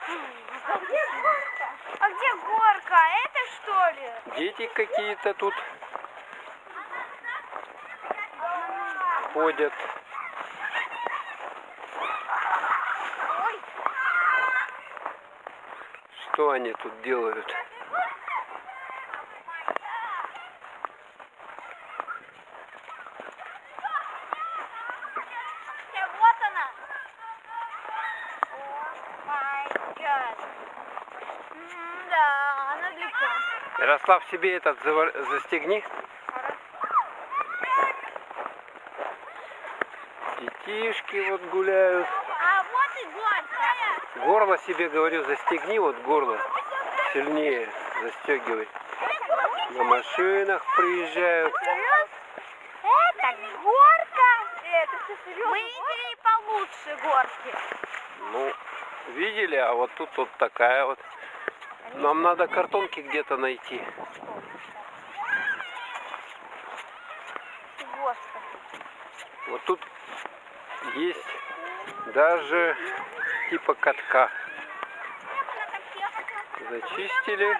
А где горка? Это что ли? Дети какие-то тут ходят. Ой. Что они тут делают? Вот она. О май гад. Да, она далеко. Ярослав, себе этот застегни. Детишки вот гуляют. А вот и горка. Горло себе, говорю, застегни, вот горло. Сильнее застегивай. На машинах приезжают. Это горка. Это все серьезно. Мы видели получше горки. Ну, видели, а вот тут вот такая вот. Нам надо картонки где-то найти. Господи. Вот тут есть даже типа катка. Зачистили.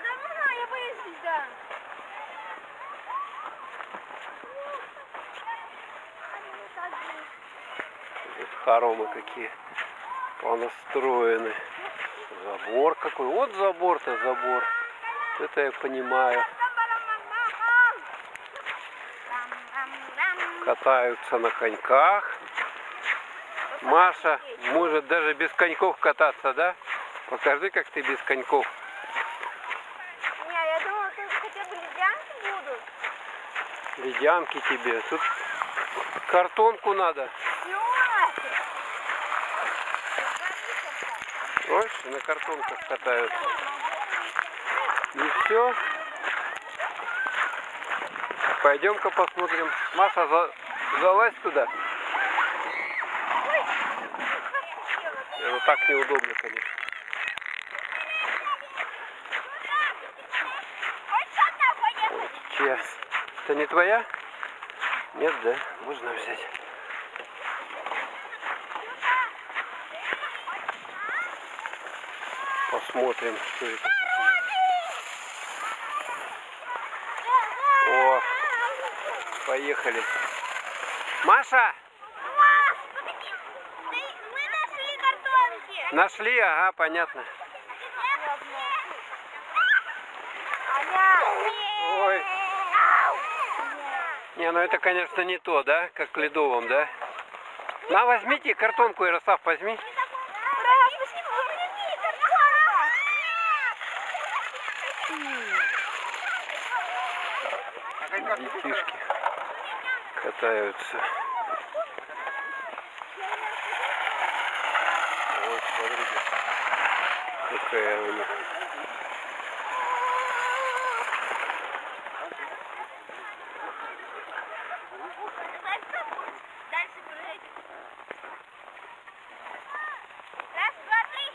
Вот хоромы какие понастроены. Забор какой. Вот забор-то забор. Это я понимаю. Катаются на коньках. Маша может даже без коньков кататься, да? Покажи, как ты без коньков. Не, я думала, тут хотя бы ледянки будут. Ледянки тебе. Тут картонку надо. Ну, Ой, на картонках катаются. И все. Пойдем-ка посмотрим. Маша, залазь туда. Это так неудобно, конечно. Вот чья? Это не твоя? Нет, да? Можно взять. Посмотрим, что это. О, поехали. Маша! мы нашли картонки. Нашли, ага, понятно. Ой. Не, ну это, конечно, не то, да? Как в ледовом, да? На, возьмите картонку, Ярослав, возьми. Детишки катаются. Вот, смотрите, какая у них. Дальше прыгайте. Раз, два, три.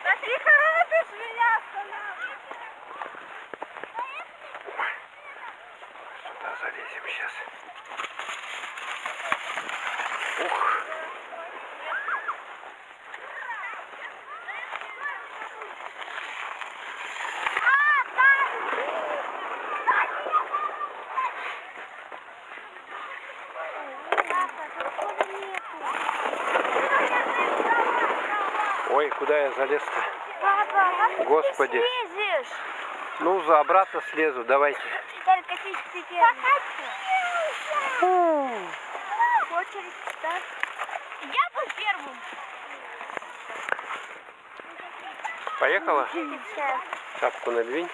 Смотри, ты ж меня останавливаешь. Сюда залезем сейчас. Ух. Ой, куда я залез-то? Папа, как Господи. ты слезешь? Ну, за обратно слезу, давайте. Только ты теперь. Очередь ставь. Я был первым. Поехала? Сейчас. Шапку надвинь.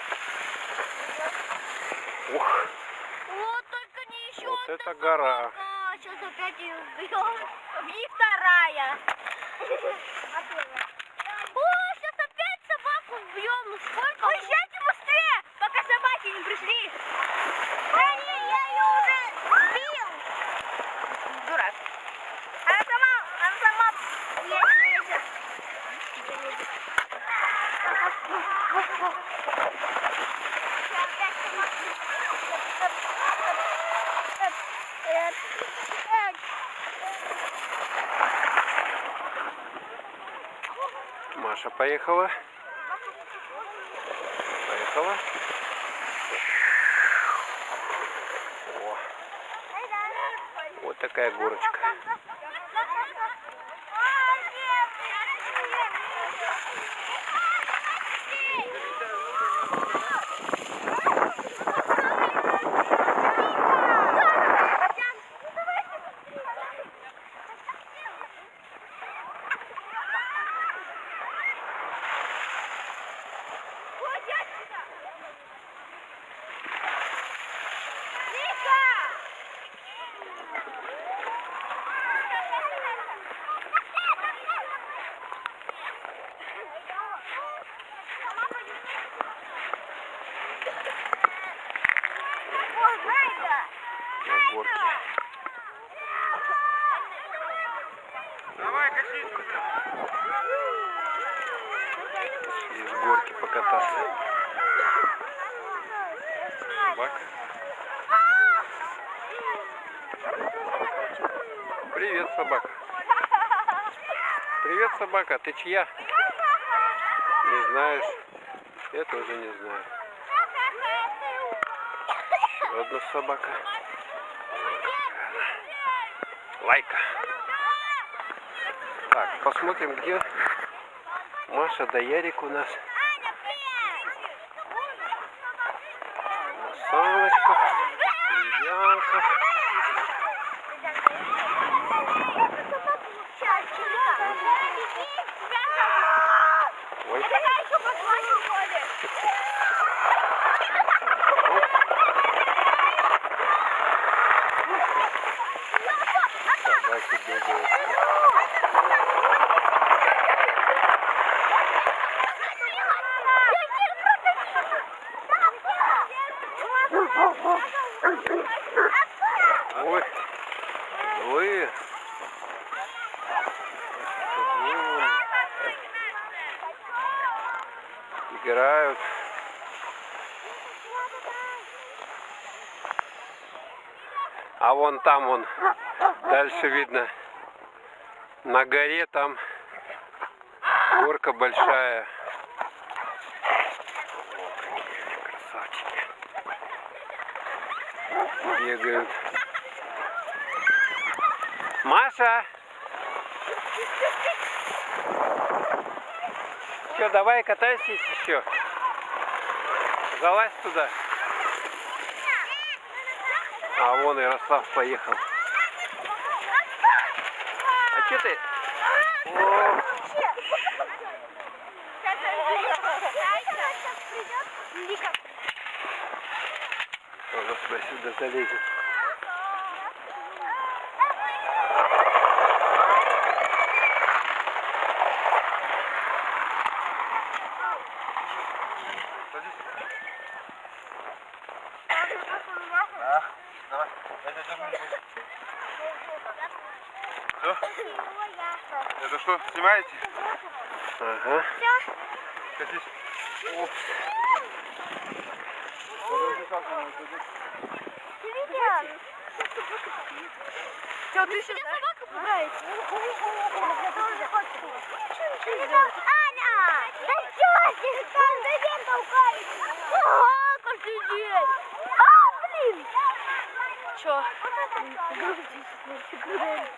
Ух, Вот только не еще. вот это гора. Сейчас опять ее убьем. И вторая. О, сейчас опять собаку убьем. Ну сколько? Уезжайте быстрее, пока собаки не пришли. Да не, я ее уже сбил. Дурак. Она сама лезет. Маша поехала. Поехала. О, вот такая горочка. На горке. Давай, катись. Пошли с горки покататься. Собака. Привет, собака. Привет, собака. Ты чья? Не знаешь? Я тоже не знаю. Еще одна собака. Лайка. Так, посмотрим, где Маша да Ярик у нас. Саночка, Ильянка. Ой. Собаки бегают. Ой, злые. Играют. А вон там вон, дальше видно, на горе там горка большая. Красавчики. Бегают. Маша! Все, давай катайся еще. Залазь туда. А вон Ярослав поехал. А что ты? О. Ладно, сюда залезем. Давай, я тебя держу. Все? Это что, снимаете? Ага. Катись. Опс. Что, ты еще собака пугает? Аня! Да что ты каждый день толкаешься? Ага, каждый день. А, блин! Че?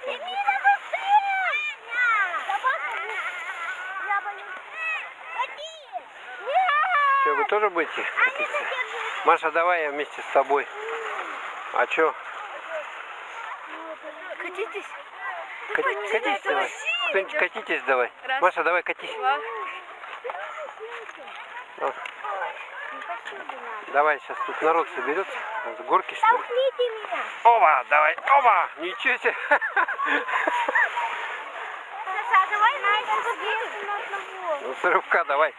Эмина, быстрее! Собака? Я боюсь. Катись! Что, вы тоже будете катиться? Маша, давай я вместе с тобой. А что? Катитесь? Катись давай. Кто-нибудь катитесь давай. Раз. Маша, давай катись. Два. Вот. Давай, сейчас тут народ соберется. С горки что ли? Толкните меня. Оба, давай, оба! Ничего себе! Саша, давай на одного. Ну, с рывка давай.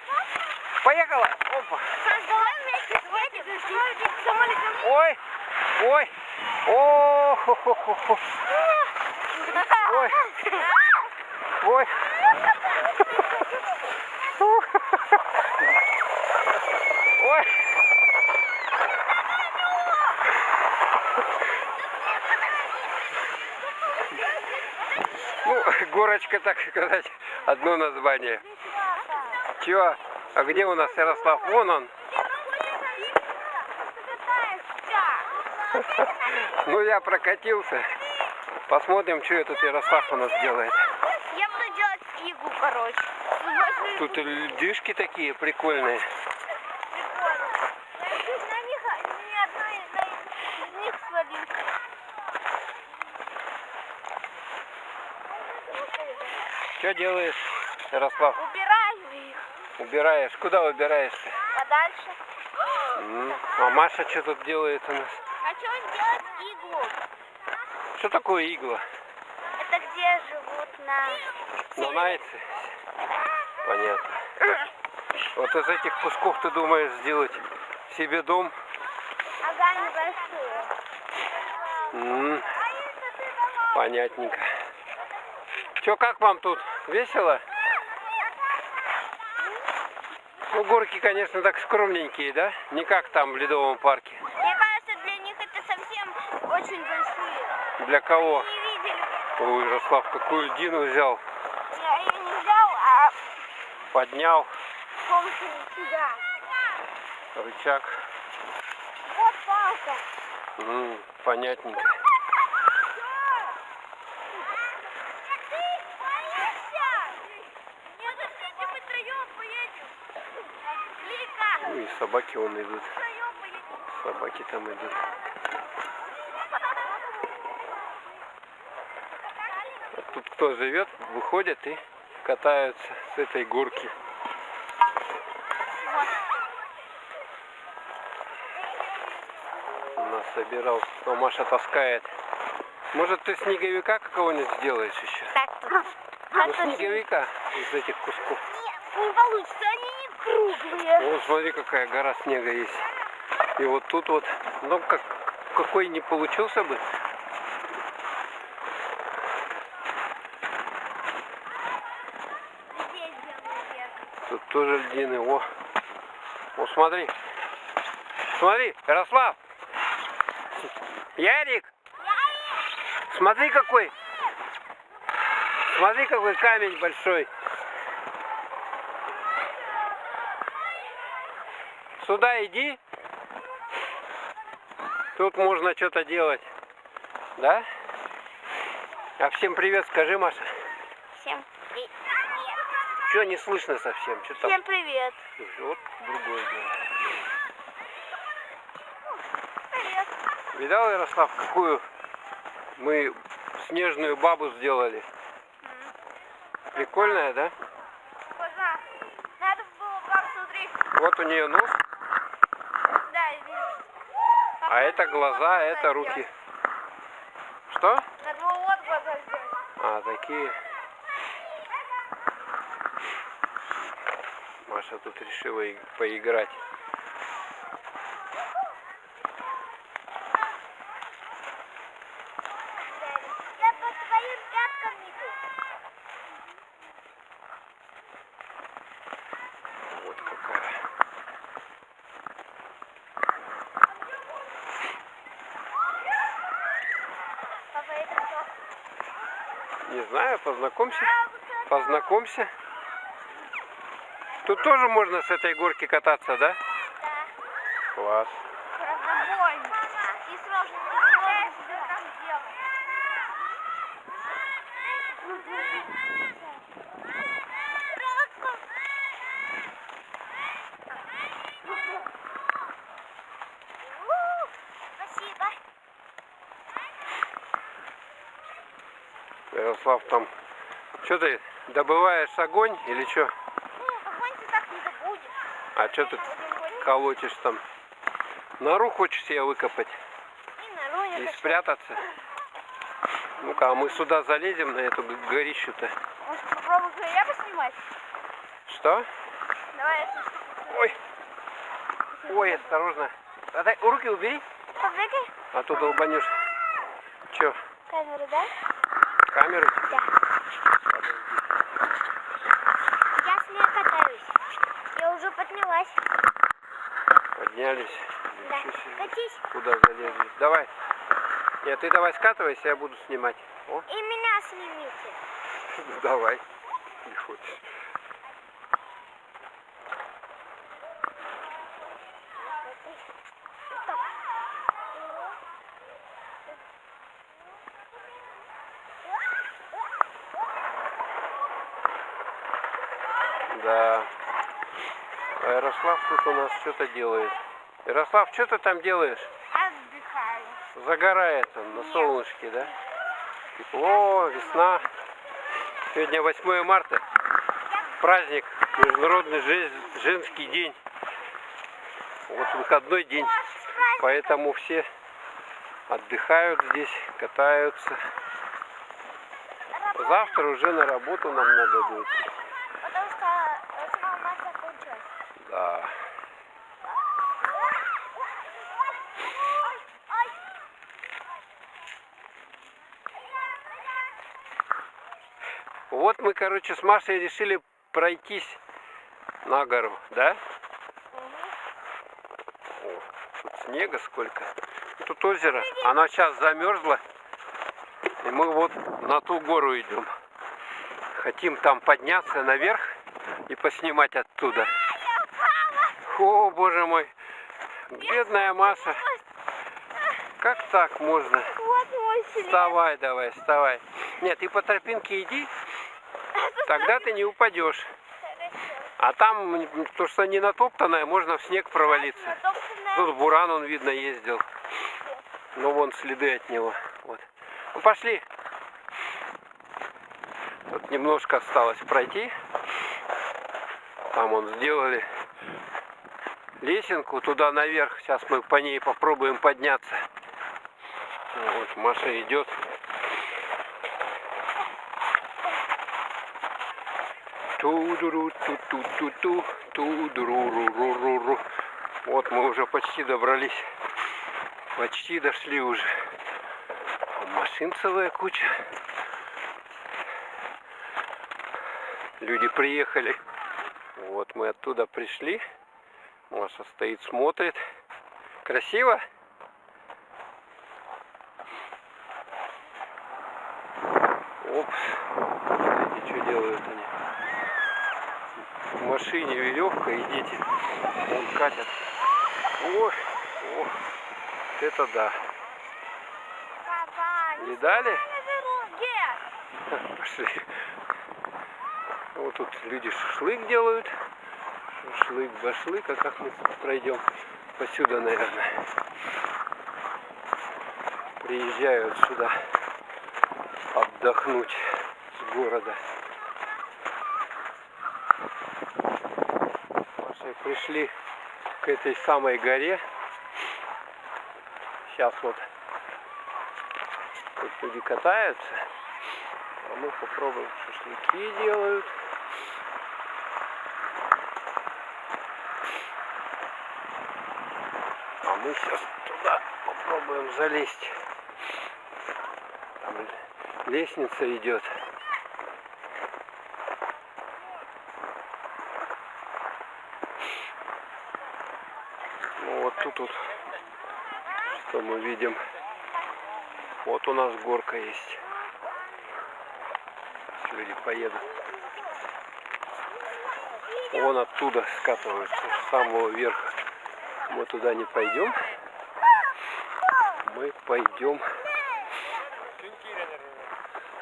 Поехала! Опа! Саш, давай вместе самолетом. Ой! Ой! О! Хо-хо-хо-хо. Ой! Ой! Ой! Ну, горочка, так сказать, одно название. Чё? А где у нас Ярослав? Вон он. Ну я прокатился. Посмотрим, что этот Ярослав у нас делает. Я буду делать иглу, короче. Тут льдишки такие прикольные. Прикольно. На них ни одной из них свалился. Что делаешь, Ярослав? Убираю их Убираешь? Куда убираешь-то? подальше. А Маша что тут делает у нас? Хочу сделать иглу. Что такое игла? Это где живут на... Нанайцы? Понятно. Вот из этих кусков ты думаешь сделать себе дом? Ага, небольшую. Понятненько. Че, как вам тут? Весело? Ну, горки, конечно, так скромненькие, да? Не как там в Ледовом парке. Мне кажется, для них это совсем очень большие. Для кого? Не видели. Ой, Ярослав, какую льдину взял. Я ее не взял, а Поднял с помощью сюда. рычаг. Вот палка. Понятненько. Ну и собаки вон идут. Собаки там идут. А тут кто живет, выходят и катаются с этой горки. У нас собирался. Но Маша таскает. Может, ты снеговика какого-нибудь сделаешь еще? Так тут. Ну, снеговика из этих кусков. Нет, не получится, они не круглые. Вот смотри, какая гора снега есть. И вот тут вот, ну какой не получился бы. Здесь белый. Тут тоже льдины. О, смотри. Смотри, Ярослав. Ярик. Смотри какой. Смотри какой камень большой. Сюда иди. Тут можно что-то делать. Да? А всем привет скажи, Маша. Всем привет. Что не слышно совсем? Что там? Всем привет. Вот другое дело. Привет. Видал, Ярослав, какую мы снежную бабу сделали? Прикольная, да? Поздно. Надо было вам смотреть. Вот у нее нос, Да, я вижу. а это глаза, а это руки. Что? Надо было вот глаза сделать. А, такие. Маша тут решила поиграть. Я по твоим пяткам иду. Вот какая. Папа, это кто? Не знаю, познакомься. Познакомься. Тут тоже можно с этой горки кататься, да? Да. Класс. Правда, больно. И сложно себе так сделать. Спасибо. Ярослав, там, что ты добываешь огонь или что? Огонь ты так не добудешь. А что ты колотишь там? Нору хочешь себе выкопать И на руне и хочу. спрятаться? Ну-ка, а мы сюда залезем на эту горищу-то. Может, попробую я поснимать? Что? Давай я сниму. Ой, ой, осторожно. А дай, руки убери, Побегай. а то долбанешь. Че, Камеру, да? камеру? Да. Я с ней катаюсь. Я уже поднялась. Поднялись. Да. Ничего себе. Катись. Куда залезли? Давай. Нет, ты давай скатывайся, я буду снимать. О, И меня снимите. давай. Не хочешь. Да. А Ярослав тут у нас что-то делает. Ярослав, что ты там делаешь? Отдыхаю. Загорает он на солнышке, да? Тепло, весна. Сегодня 8 марта. Праздник, Международный женский день. Вот выходной день. Поэтому все отдыхают здесь, катаются. Завтра уже на работу нам надо будет. Потому что 8 марта кончилась. Да. Вот мы, короче, с Машей решили пройтись на гору, да? О, тут снега сколько. Тут озеро, оно сейчас замерзло. И мы вот на ту гору идем. Хотим там подняться наверх и поснимать оттуда. О, боже мой. Бедная Маша. Как так можно? Вот мой след. Вставай давай, вставай. Нет, ты по тропинке иди, тогда ты не упадешь. А там, то, что не натоптанное, можно в снег провалиться. Тут буран, он, видно, ездил. Ну, вон следы от него. Вот. Ну, пошли. Тут немножко осталось пройти. Там вон сделали лесенку туда наверх. Сейчас мы по ней попробуем подняться. Вот Маша идет. Ту-ду-ру-ту-ту-ту-ту, ту-ду-ру-ру-ру-ру-ру. Вот мы уже почти добрались. Почти дошли уже. Машин целая куча. Люди приехали. Вот мы оттуда пришли. Маша стоит, смотрит. Красиво? Опс. Смотрите, что делают они. В машине веревка и дети вон катят. Ой, о, это да. Папа, Видали? где? Пошли. Вот тут люди шашлык делают. Шашлык-башлык. А как мы пройдем? Посюда, наверное. Приезжают сюда отдохнуть с города. Мы пришли к этой самой горе. Сейчас вот тут люди катаются. А мы попробуем, шашлыки делают. А мы сейчас туда попробуем залезть. Там лестница идет. Ну вот тут вот, что мы видим. Вот у нас горка есть. Сейчас люди поедут. Вон оттуда скатываются, с самого верха. Мы туда не пойдем. Мы пойдем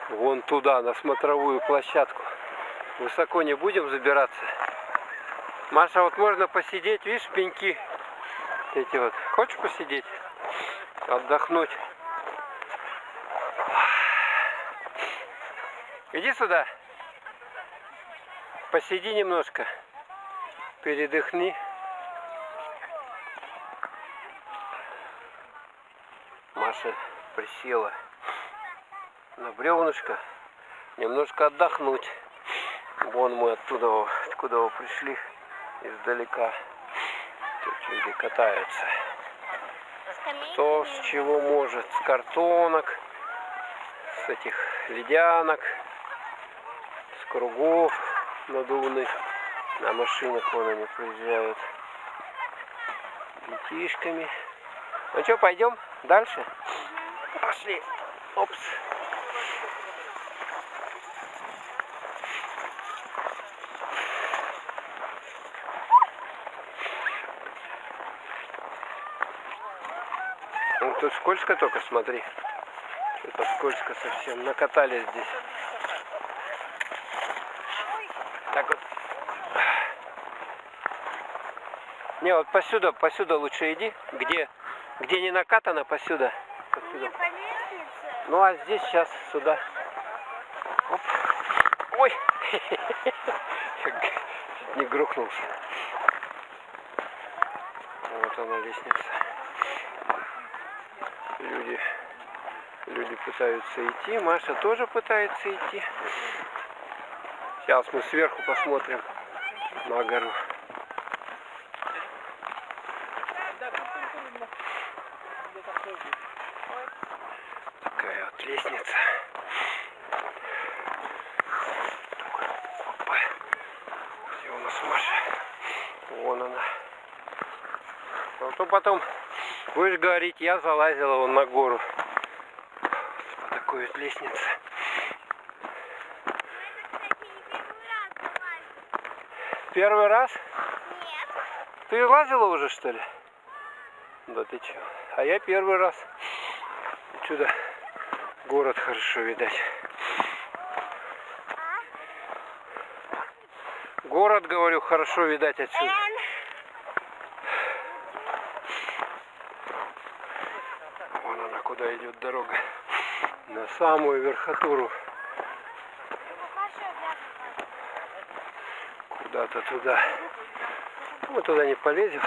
вон туда, на смотровую площадку. Высоко не будем забираться. Маша, вот можно посидеть, видишь, пеньки эти вот. Хочешь посидеть? Отдохнуть? Иди сюда. Посиди немножко. Передохни. Маша присела на бревнышко. Немножко отдохнуть. Вон мы оттуда, откуда вы пришли, издалека. Тут люди катаются. Кто с чего может. С картонок, с этих ледянок, с кругов надувных. На машинах вон они приезжают. Детишками. Ну что, пойдем дальше? Пошли. Опс. Ну, тут скользко только, смотри. Что-то скользко совсем. Накатались здесь. Так вот. Не, вот посюда лучше иди. Где не накатано, посюда. Не по лестнице. Ну а здесь сейчас сюда. Оп. Ой! Чуть не грохнулся. Вот она лестница. Люди пытаются идти. Маша тоже пытается идти. Сейчас мы сверху посмотрим на гору. Такая вот лестница. Опа. Где у нас Маша? Вон она. А то потом будешь говорить, я залазила вон на гору. По такой вот лестнице. Первый раз? Нет. Ты лазила уже, что ли? Да ты чё? А я первый раз. Чудо. Город хорошо видать. Город, говорю, хорошо видать отсюда. Вон она, куда идет дорога. На самую верхотуру. Куда-то туда. Мы туда не полезем.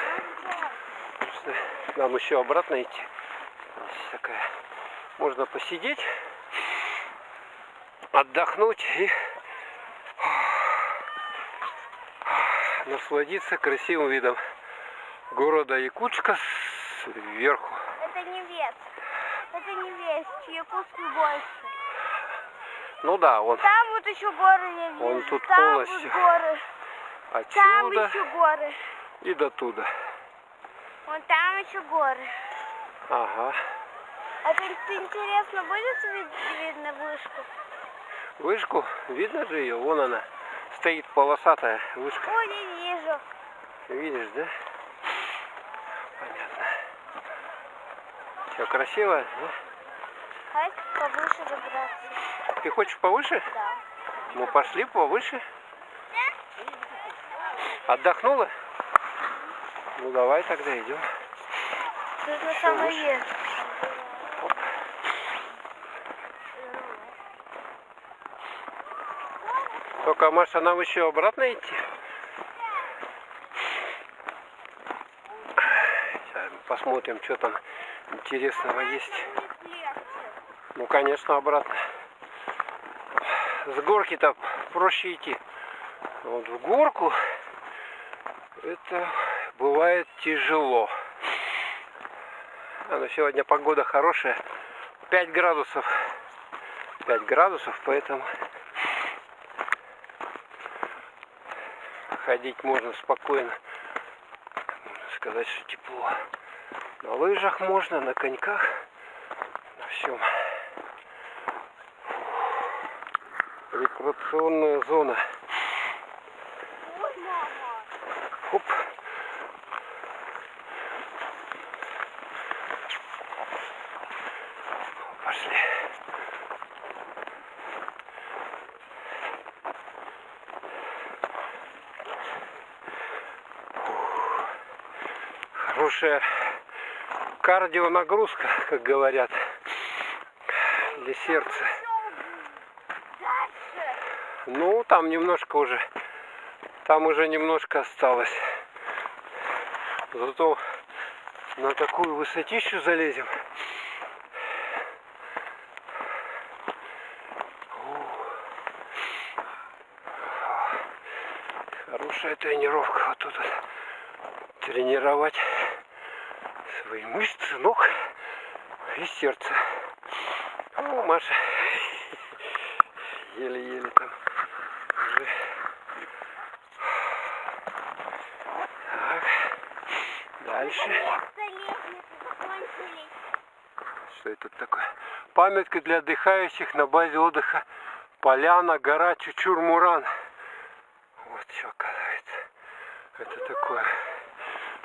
Просто нам еще обратно идти. Здесь такая. Можно посидеть, отдохнуть и насладиться красивым видом города Якутска сверху. Это не вес. Это не вес. Якутск больше. Ну да, он Там вот еще горы я вижу. Он тут там полностью. вот горы. Там отсюда еще горы. и до туда. Вон там еще горы. Ага. А это интересно, будет видно вышку? Вышку? Видно же ее? Вон она. Стоит полосатая вышка. Ой, не вижу. Видишь, да? Понятно. Все красиво, да? Хай повыше забраться. Ты хочешь повыше? Да. Ну пошли повыше. Отдохнула? Ну давай тогда идем. Тут на самом выше? деле. Только, Маша, нам еще обратно идти. Сейчас мы посмотрим, что там интересного есть. Ну, конечно, обратно. С горки-то проще идти. Вот в горку это бывает тяжело. Но сегодня погода хорошая. 5 градусов. 5 градусов, поэтому ходить можно спокойно. Можно сказать, что тепло. На лыжах можно, на коньках, на всем. Рекреационная зона. Хоп. Пошли. Хорошая кардионагрузка, как говорят, для сердца. Ну, там немножко уже, там уже немножко осталось. Зато на такую высотищу залезем. Хорошая тренировка. Вот тут вот тренировать свои мышцы ног и сердце. Ну, Маша еле-еле там уже. Так, дальше. Что это такое? Памятка для отдыхающих на базе отдыха Поляна, гора Чучур-Муран. Вот что оказывается. Это такое.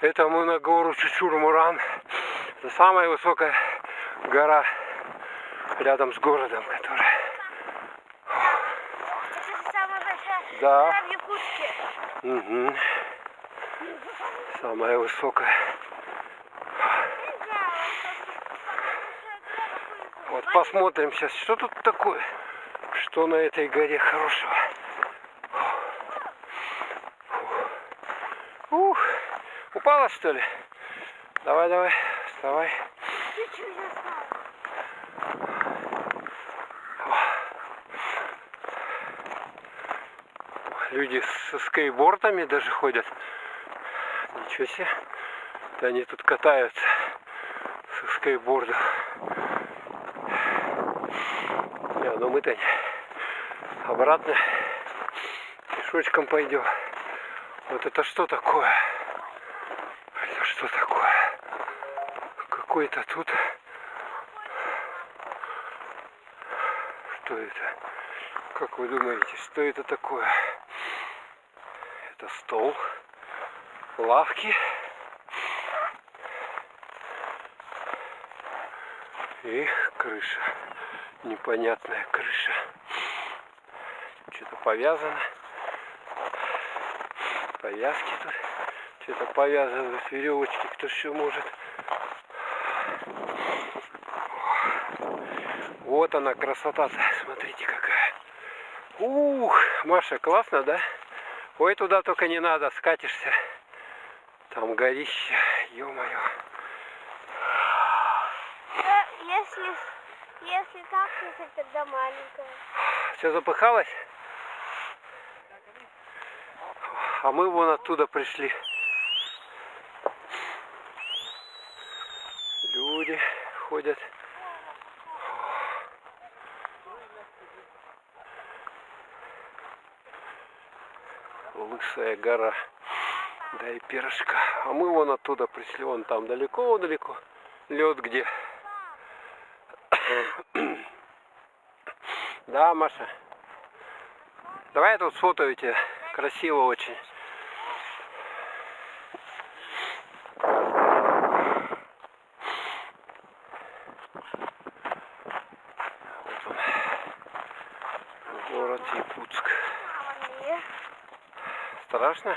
Это мы на гору Чучур-Муран. Это самая высокая гора рядом с городом, которая. Это самая большая Да. гора в Якутске. Угу. Самая высокая. Вот посмотрим сейчас, что тут такое. Что на этой горе хорошего. Ух, упала что ли? Давай, давай, вставай. Люди со скейтбордами даже ходят. Ничего себе. Да они тут катаются со скейтбордом. Не, ну мы-то обратно пешочком пойдем. Вот это что такое? Это что такое? Какой-то тут... Что это? Как вы думаете, что это такое? Это стол, лавки и крыша. Непонятная крыша. Что-то повязано. Повязки тут. Что-то повязывают, веревочки, кто еще может. Вот она красота-то. Смотрите какая. Ух, Маша, классно, да? Ой, туда только не надо, скатишься. Там горище, ё-моё. Если так, то тогда маленькая. Все запыхалось? А мы вон оттуда пришли. Люди ходят. Лысая гора. Да и пирожка. А мы вон оттуда пришли. Вон там далеко-далеко. Лед где. Да, Маша. Давай я тут сфотою тебя. Красиво очень. Вот он. Город Якутск. Страшно?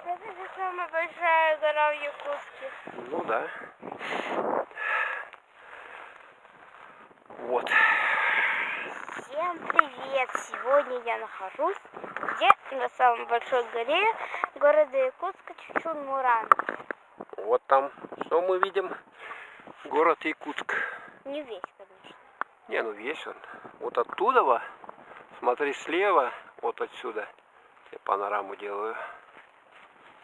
Это же самая большая гора в Якутске. Ну да. Вот. Всем привет! Сегодня я нахожусь на самой большой горе города Якутска Чучун-Муран. Вот там. Что мы видим? Город Якутск. Не весь, конечно. Не, ну весь он. Вот оттуда, смотри слева, вот отсюда. Я панораму делаю.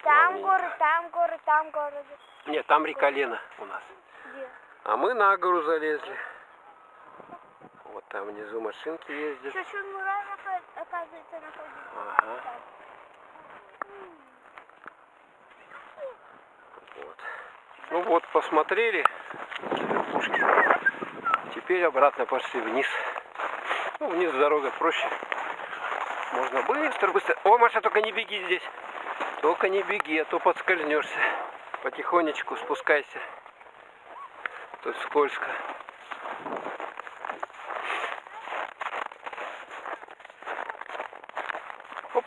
Там Ровненько. город, там город, там город. Нет, там река Лена у нас. Где? А мы на гору залезли. Вот там внизу машинки ездят. Чучун-Муран, оказывается, находится. Ага. Вот. Ну вот, посмотрели верхушки. Теперь обратно пошли вниз. Ну, вниз дорога проще. Можно быстро. О, Маша, только не беги здесь. Только не беги, а то подскользнешься. Потихонечку спускайся. Тут скользко. Оп.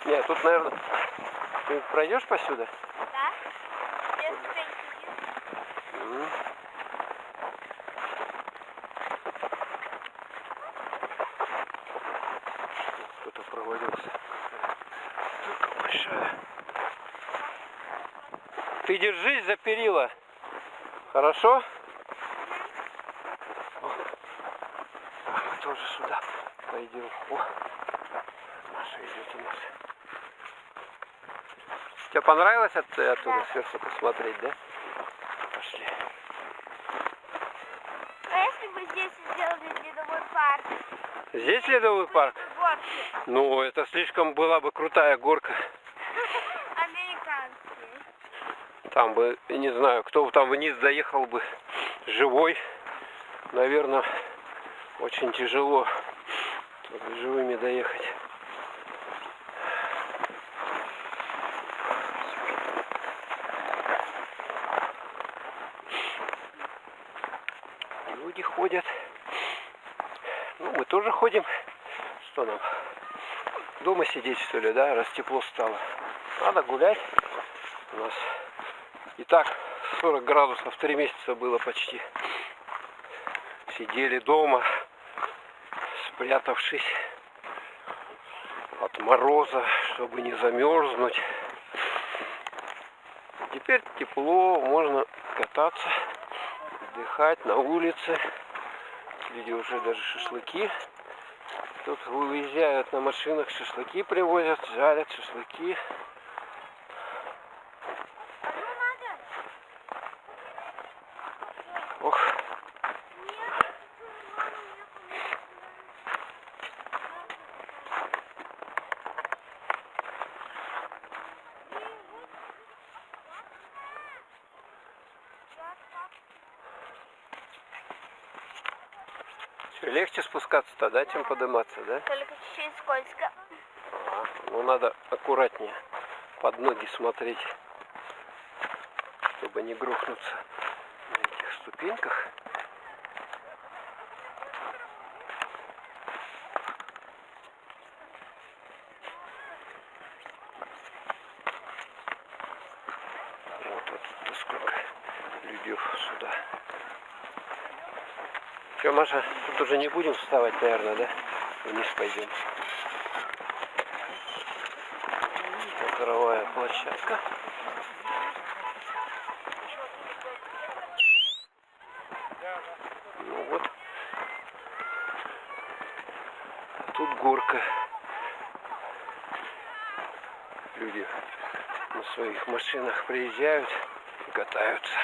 Нет, тут, наверное, ты пройдешь посюда? Да? Если ты сидишь. Кто-то провалился. Только большая. Ты держись за перила. Хорошо? О. А мы тоже сюда пойдем. О. Маша идет у нас. Тебе понравилось оттуда Да. сверху посмотреть, да? Пошли. А если бы здесь сделали ледовой парк? Здесь ледовый парк? Горки. Ну, это слишком была бы крутая горка. Американские. Там бы, не знаю, кто там вниз доехал бы живой. Наверное, очень тяжело живыми доехать. ходят. Ну, мы тоже ходим. Что нам? Дома сидеть, что ли, да, раз тепло стало. Надо гулять. У нас и так 40 градусов 3 месяца было почти. Сидели дома, спрятавшись от мороза, чтобы не замерзнуть. Теперь тепло, можно кататься, отдыхать на улице. Люди уже даже шашлыки. Тут выезжают на машинах, шашлыки привозят, жарят шашлыки. Ох. Что, легче спускаться-то, да, чем подниматься, да? Только чуть-чуть скользко. Ну, надо аккуратнее под ноги смотреть, чтобы не грохнуться на этих ступеньках. Вот сколько людей сюда. Что, Маша, тут уже не будем вставать, наверное, да? Вниз пойдем. Смотровая площадка. Ну вот. А тут горка. Люди на своих машинах приезжают и катаются.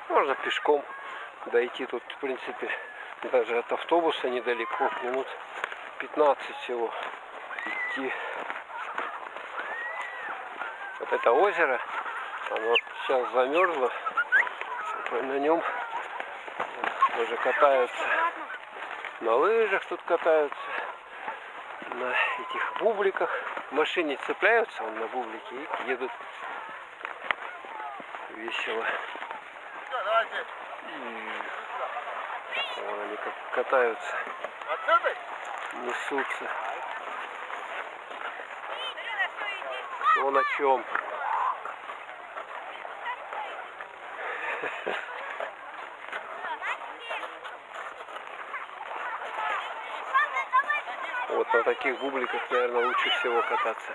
Можно пешком дойти. Тут, в принципе, даже от автобуса недалеко. Минут 15 всего идти. Вот это озеро, оно сейчас замерзло, на нем уже катаются, на лыжах тут катаются, на этих бубликах, в машине цепляются на бублики и едут весело. Вон они как катаются, несутся. Кто на чем? Вот на таких бубликах, наверное, лучше всего кататься.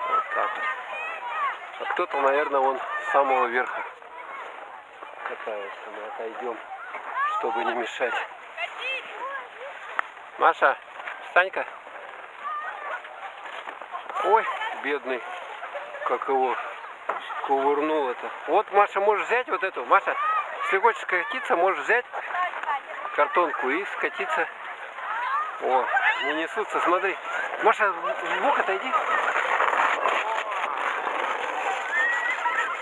Вот так вот. А кто-то, наверное, вон с самого верха катается. Мы отойдем, чтобы не мешать. Маша, встань-ка. Ой, бедный, как его кувырнул это. Вот, Маша, можешь взять вот эту. Маша, если хочешь скатиться, можешь взять картонку и скатиться. О, не несутся, смотри. Маша, в бок отойди.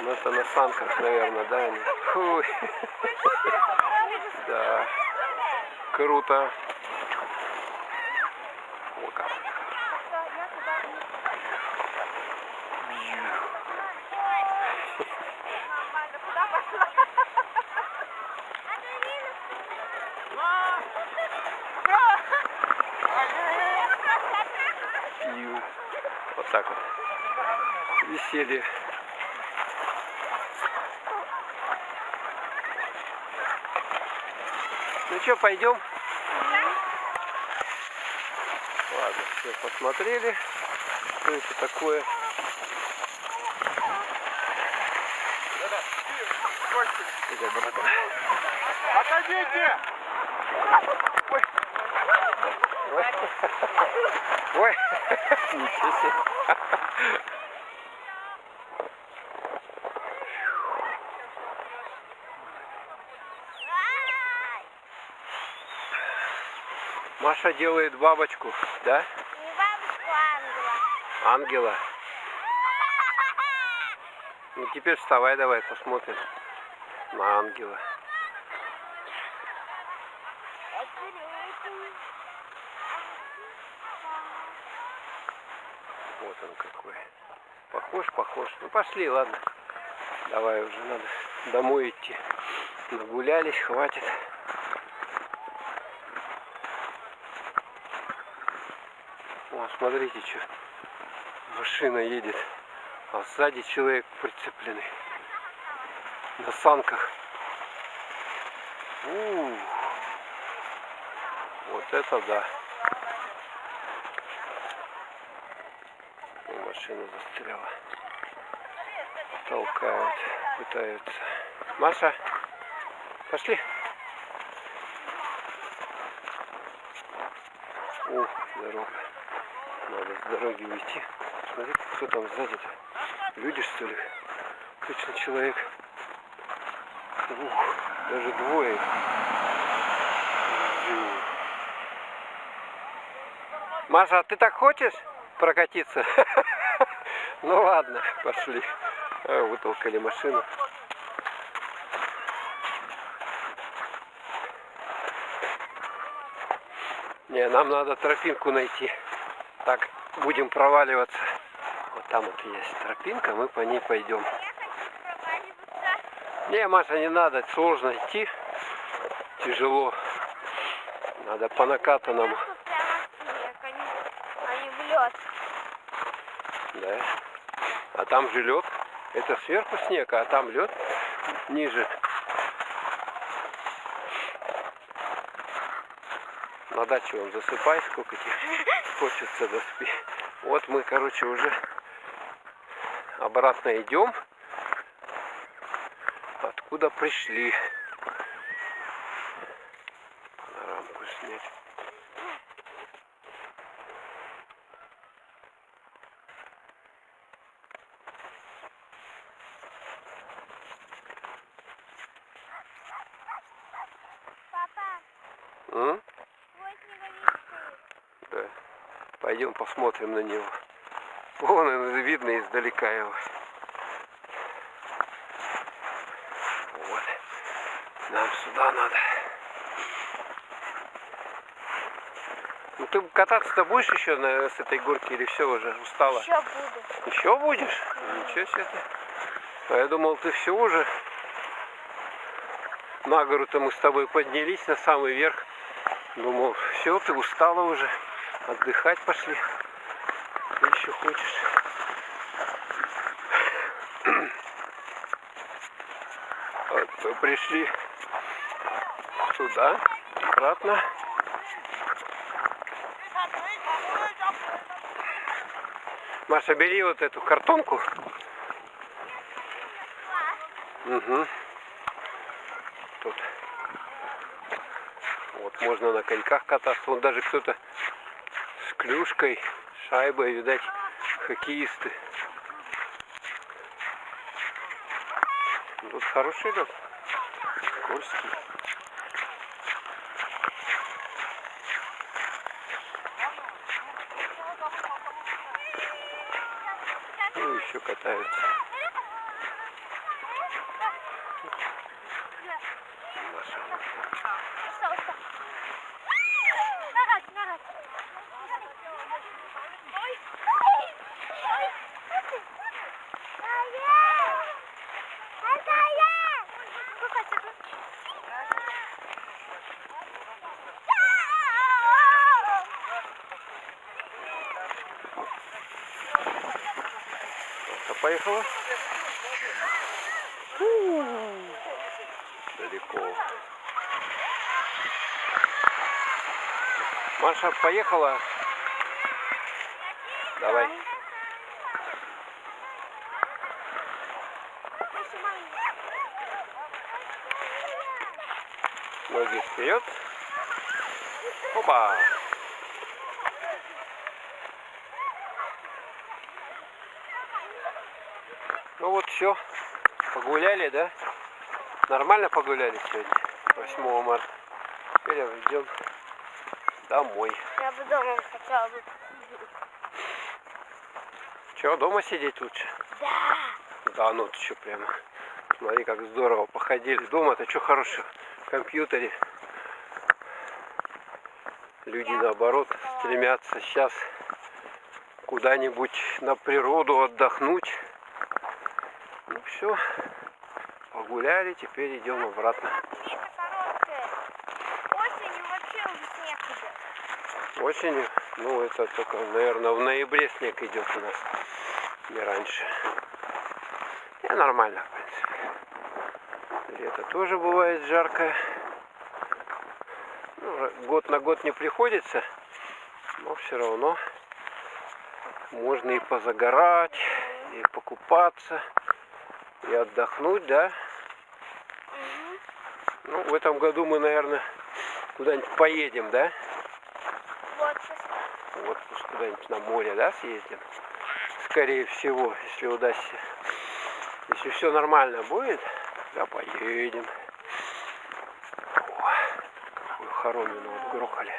Ну, это на санках, наверное, да? Они? Фуй. Да. Круто. О, как. Вот так вот. Веселье. Ну что, пойдем? Ладно, все посмотрели. Что это такое? Это обратно. Отойдите! Ой. Ой. Ой. Ничего себе. Маша делает бабочку, да? Не бабушку, а ангела. Ангела. Ну теперь вставай, давай посмотрим на ангела. Это Вот он какой. Похож. Ну пошли, ладно. Давай уже надо домой идти. Нагулялись, хватит. О, смотрите, что машина едет. А сзади человек прицепленный. На санках. Вот это да. И машина застряла. Толкают, пытаются. Маша, пошли. О, дорога. Надо с дороги уйти. Смотри, кто там сзади-то. Люди, что ли? Точно человек. Ух, даже двое. Маша, а ты так хочешь прокатиться? Ну ладно, пошли. Вытолкали машину. Не, нам надо тропинку найти. Так, будем проваливаться. Вот там вот есть тропинка, мы по ней пойдем. Не, Маша, не надо, сложно идти. Тяжело. Надо по накатанному. Они в лед. Да. А там же лед. Это сверху снег, а там лед ниже. На даче он засыпай, сколько тебе хочется, доспи. Вот мы, короче, уже обратно идем, откуда пришли. Панорамку снять. Папа, твой снеговик стоит. Да. Пойдем посмотрим на него. Вон он, видно издалека его. Вот. Нам сюда надо. Ну ты кататься-то будешь еще с этой горки или все уже устала? Еще буду. Еще будешь? Ничего себе ты. А я думал, ты все уже. На гору-то мы с тобой поднялись на самый верх. Думал, все, ты устала уже. Отдыхать пошли. Ты еще хочешь. Вот мы пришли сюда, обратно. Маша, бери вот эту картонку. Угу. Тут. Вот можно на коньках кататься. Вон даже кто-то с клюшкой, шайбой, видать, хоккеисты. Тут хороший лед. Скользкий. Ну, еще катаются. Поехала. Далеко. Маша, поехала. Давай. Ноги вперед. Опа. Ну вот все. Погуляли, да? Нормально погуляли сегодня, 8 марта. Теперь идем домой. Я бы дома хотела бы. Че, дома сидеть лучше? Да. Да, ну ты что, прямо. Смотри, как здорово походили. Дома-то что хорошего? В компьютере. Люди, наоборот, стремятся сейчас куда-нибудь на природу отдохнуть. Ну все, погуляли, теперь идем обратно. Лето короткое. Осенью вообще уже снег идет. Осенью, ну это только, наверное, в ноябре снег идет у нас, не раньше. И нормально, в принципе. Лето тоже бывает жаркое. Ну, год на год не приходится, но все равно можно и позагорать, и покупаться, и отдохнуть, да? Ну, в этом году мы, наверное, куда-нибудь поедем, да? Вот сейчас. В отпуск куда-нибудь на море, да, съездим? Скорее всего, если удастся. Если все нормально будет, да, поедем. О, какую хоромину отгрохали.